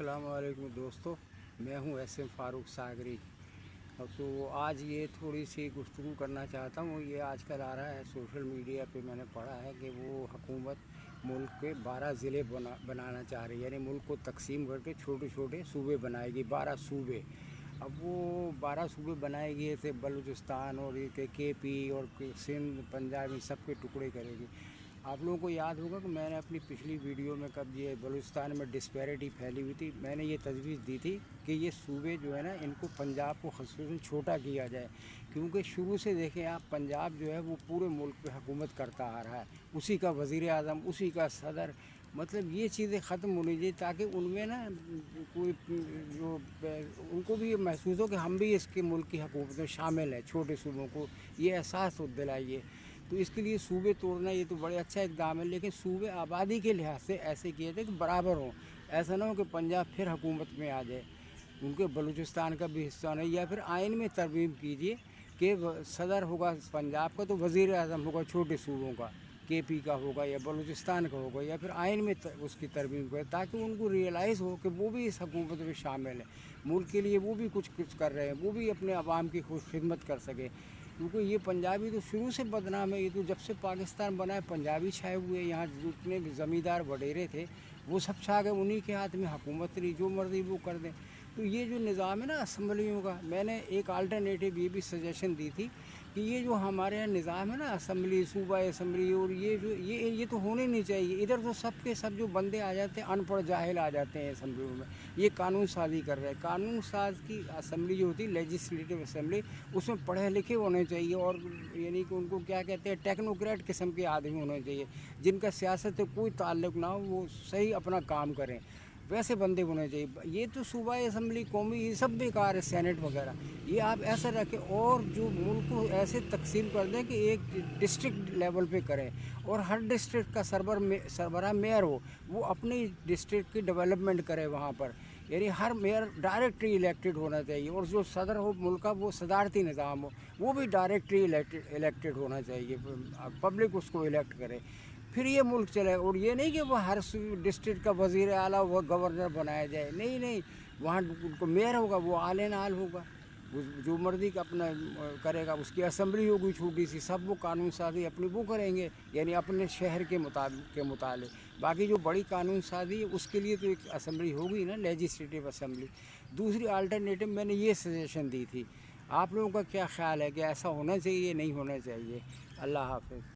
السلام علیکم دوستو، میں ہوں ایس ایم فاروق ساگری۔ تو آج یہ تھوڑی سی گفتگو کرنا چاہتا ہوں۔ یہ آج کل آ رہا ہے سوشل میڈیا پہ، میں نے پڑھا ہے کہ وہ حکومت ملک کے 12 ضلع بنانا چاہ رہی ہے، یعنی ملک کو تقسیم کر کے چھوٹے چھوٹے صوبے بنائے گی، 12 صوبے۔ اب وہ 12 صوبے بنائے گی، ایسے بلوچستان اور کے پی اور سندھ پنجاب، سب کے ٹکڑے کرے گی۔ آپ لوگوں کو یاد ہوگا کہ میں نے اپنی پچھلی ویڈیو میں کب یہ بلوچستان میں ڈسپیرٹی پھیلی ہوئی تھی، میں نے یہ تجویز دی تھی کہ یہ صوبے جو ہے نا، ان کو پنجاب کو خصوصاً چھوٹا کیا جائے، کیونکہ شروع سے دیکھیں آپ، پنجاب جو ہے وہ پورے ملک پہ حکومت کرتا آ رہا ہے، اسی کا وزیر اعظم، اسی کا صدر، مطلب یہ چیزیں ختم ہونی چاہیے تاکہ ان میں نا کوئی جو ان کو بھی یہ محسوس ہو کہ ہم بھی اس کے ملک کی حکومت میں شامل ہیں، چھوٹے صوبوں کو یہ احساس دلائیے۔ تو اس کے لیے صوبے توڑنا یہ تو بڑے اچھا اقدام ہے، لیکن صوبے آبادی کے لحاظ سے ایسے کیے تھے کہ برابر ہوں، ایسا نہ ہو کہ پنجاب پھر حکومت میں آ جائے، ان کے بلوچستان کا بھی حصہ نہیں، یا پھر آئین میں ترمیم کیجیے کہ صدر ہوگا پنجاب کا تو وزیر اعظم ہوگا چھوٹے صوبوں کا، کے پی کا ہوگا یا بلوچستان کا ہوگا، یا پھر آئین میں اس کی ترمیم کرے تاکہ ان کو ریئلائز ہو کہ وہ بھی اس حکومت میں شامل ہیں، ملک کے لیے وہ بھی کچھ کر رہے ہیں، وہ بھی اپنے عوام کی خدمت کر سکے۔ کیونکہ یہ پنجابی تو شروع سے بدنام ہے، یہ تو جب سے پاکستان بنا ہے پنجابی چھائے ہوئے، یہاں جتنے بھی زمیندار وڈیرے تھے وہ سب چھا گئے، انہی کے ہاتھ میں حکومت رہی، جو مرضی وہ کر دیں۔ تو یہ جو نظام ہے نا اسمبلیوں کا، میں نے ایک آلٹرنیٹیو یہ بھی سجیشن دی تھی کہ یہ جو ہمارے یہاں نظام ہے نا اسمبلی، صوبہ اسمبلی، اور یہ تو ہونے نہیں چاہیے۔ ادھر تو سب کے سب جو بندے آ جاتے ہیں، ان پڑھ جاہل آ جاتے ہیں اسمبلیوں میں، یہ قانون سازی کر رہے ہیں۔ قانون ساز کی اسمبلی جو ہوتی ہے لیجسلیٹو اسمبلی، اس میں پڑھے لکھے ہونے چاہیے، اور یعنی کہ ان کو کیا کہتے ہیں، ٹیکنوکریٹ قسم کے آدمی ہونے چاہیے، جن کا سیاست سے کوئی تعلق نہ ہو، وہ صحیح اپنا کام کریں، ویسے بندے ہونے چاہیے۔ یہ تو صوبہ اسمبلی، قومی، یہ سب بیکار ہے، سینٹ وغیرہ، یہ آپ ایسا رکھیں، اور جو ملک کو ایسے تقسیم کر دیں کہ ایک ڈسٹرکٹ لیول پہ کریں، اور ہر ڈسٹرکٹ کا سربراہ میئر ہو، وہ اپنی ڈسٹرکٹ کی ڈیولپمنٹ کرے وہاں پر، یعنی ہر میئر ڈائریکٹلی الیکٹڈ ہونا چاہیے، اور جو صدر ہو ملک کا وہ صدارتی نظام ہو، وہ بھی ڈائریکٹلی الیکٹڈ ہونا چاہیے، پبلک اس کو الیکٹ کرے، پھر یہ ملک چلے۔ اور یہ نہیں کہ وہ ہر ڈسٹرکٹ کا وزیر اعلیٰ وہ گورنر بنایا جائے، نہیں، وہاں ان کو میئر ہوگا، وہ اعلی نال ہوگا، جو مرضی کا اپنا کرے گا، اس کی اسمبلی ہوگی چھوٹی سی، سب وہ قانون سازی اپنی وہ کریں گے، یعنی اپنے شہر کے متعلق۔ باقی جو بڑی قانون سازی ہے اس کے لیے تو ایک اسمبلی ہوگی نا، لیجسلیٹو اسمبلی۔ دوسری آلٹرنیٹو میں نے یہ سجیشن دی تھی، آپ لوگوں کا کیا خیال ہے کہ ایسا ہونا چاہیے نہیں ہونا چاہیے؟ اللہ حافظ۔